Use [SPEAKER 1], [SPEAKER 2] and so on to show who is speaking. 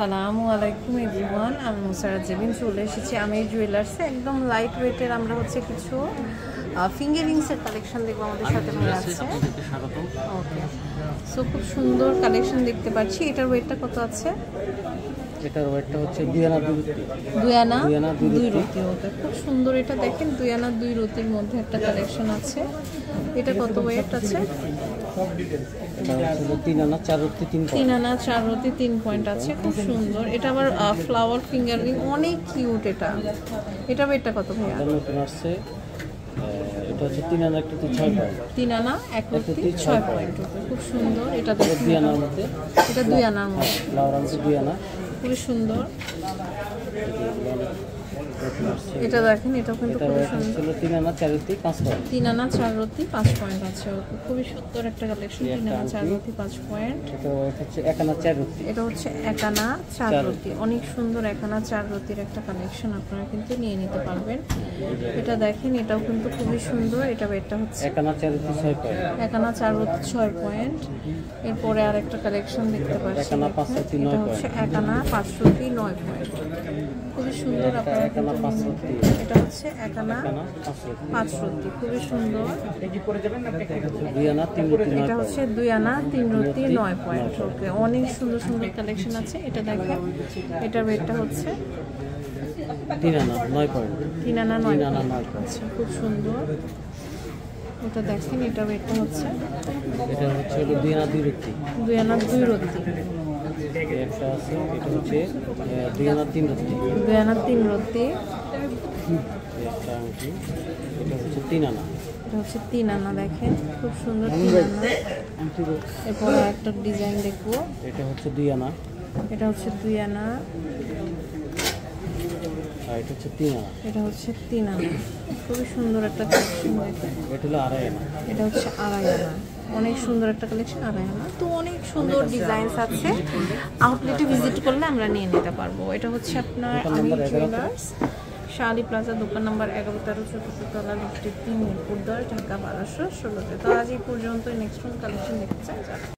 [SPEAKER 1] আসসালামু আলাইকুম এভরিওয়ান, আমি মুসারাত জেবিন চলে এসেছি আমির জুয়েলার্সে। একদম লাইট ওয়েটের আমরা কিছু ফিঙ্গারিংসের কালেকশন দেখবো। আমাদের সাথে ভাই আছে। ওকে, সো খুব সুন্দর কালেকশন দেখতে পাচ্ছি। এটার ওয়েটটা কত আছে?
[SPEAKER 2] এটার ওয়েটটা হচ্ছে 2 আনা 2 রতি।
[SPEAKER 1] 2 আনা 2 রতি। ওকে, খুব সুন্দর। এটা দেখেন 2 আনা 2 রতির মধ্যে একটা কালেকশন আছে। এটা কত ওয়েট আছে?
[SPEAKER 2] এটা হচ্ছে 3 আনা 4 রতি 3 পয়েন্ট।
[SPEAKER 1] 3 আনা 4 রতি 3 পয়েন্ট আছে। খুব সুন্দর। এটা আবার ফ্লাওয়ার ফিঙ্গারিং, অনেক কিউট। এটা ওয়েটটা কত ভাইয়া?
[SPEAKER 2] এটা নতুন আসছে। এটা হচ্ছে 3 আনা 1 রতি 6 পয়েন্ট।
[SPEAKER 1] 3 আনা 1 রতি 6 পয়েন্ট। খুব সুন্দর। এটা
[SPEAKER 2] 2 আনার মধ্যে।
[SPEAKER 1] এটা 2 আনার মধ্যে।
[SPEAKER 2] ফ্লাওয়ার আছে 2 আনা।
[SPEAKER 1] খুবই সুন্দর। এটা দেখেন, এটাও কিন্তু খুব সুন্দর।
[SPEAKER 2] 3 আনা 4 রতি 5 পয়েন্ট।
[SPEAKER 1] 3 আনা 4 রতি 5 পয়েন্ট আছে। ওকে, খুবই সুন্দর একটা কালেকশন। 3 আনা 4 রতি 5 পয়েন্ট।
[SPEAKER 2] এটা হচ্ছে 1 আনা 4 রতি।
[SPEAKER 1] এটা হচ্ছে 1 আনা 4 রতি। অনেক সুন্দর 1 আনা 4 রতির একটা কালেকশন, আপনারা কিন্তু নিয়ে নিতে পারবেন। এটা দেখেন, এটাও কিন্তু খুবই সুন্দর। এটা হচ্ছে
[SPEAKER 2] 1 আনা 4 রতি 6 পয়েন্ট।
[SPEAKER 1] 1 আনা 4 রতি 6 পয়েন্ট। এরপরে আরেকটা কালেকশন দেখতে পাচ্ছি।
[SPEAKER 2] 1 আনা 5 রতি 9 পয়েন্ট।
[SPEAKER 1] হচ্ছে 1 আনা 5 রতি 9 পয়েন্ট। খুবই সুন্দর। আপনারা
[SPEAKER 2] 1 আনা 5 রতি।
[SPEAKER 1] এটা হচ্ছে 1 আনা 5 রতি। খুবই সুন্দর।
[SPEAKER 2] 2 আনা 3 রতি 9
[SPEAKER 1] এটা
[SPEAKER 2] পয়েন্ট।
[SPEAKER 1] হচ্ছে 2 আনা 3 রতি 9 পয়েন্ট। ওকে, অনেক সুন্দর সুন্দর কালেকশন আছে। এটা দেখেন, এটার রেটটা হচ্ছে
[SPEAKER 2] 3 আনা 9 পয়েন্ট।
[SPEAKER 1] 3 আনা 9
[SPEAKER 2] আনা
[SPEAKER 1] পয়েন্ট। আচ্ছা, খুব সুন্দর। এটা দেখেন, এটার রেটটা হচ্ছে
[SPEAKER 2] এটা হচ্ছে 2 আনা 2 রতি।
[SPEAKER 1] 2 আনা 2 রতি।
[SPEAKER 2] একটা আছে, এটা হচ্ছে 2 আনা 3 রতি।
[SPEAKER 1] 2 আনা 3 রতি।
[SPEAKER 2] একটা আংটি, এটা হচ্ছে 3 আনা।
[SPEAKER 1] এটা হচ্ছে 3 আনা। দেখেন, খুব সুন্দর 3 আনা। এরপরে একটা ডিজাইন দেখবো।
[SPEAKER 2] এটা হচ্ছে 2 আনা।
[SPEAKER 1] এটা হচ্ছে 2 আনা।
[SPEAKER 2] আর এটা হচ্ছে 3 আনা।
[SPEAKER 1] এটা হচ্ছে 3 আনা। খুবই সুন্দর একটা কালেকশন। দেখেন,
[SPEAKER 2] এটা হলো 2.5 আনা।
[SPEAKER 1] এটা হচ্ছে 2.5 আনা। অনেক সুন্দর একটা কালেকশন। 2.5 আনা তো অনেক সুন্দর ডিজাইনস আছে। আউটলেটে ভিজিট করলে আমরা নিয়ে নিতে পারবো। এটা হচ্ছে আপনার আমির জুয়েলার্স, শালি প্লাজা, দোকান নাম্বার 11-13, 4th তলা, লিফটের 3, মিরপুর 10, ঢাকা 1216। তো আজ এই পর্যন্ত। নেক্সট কালেকশন দেখতে চাই।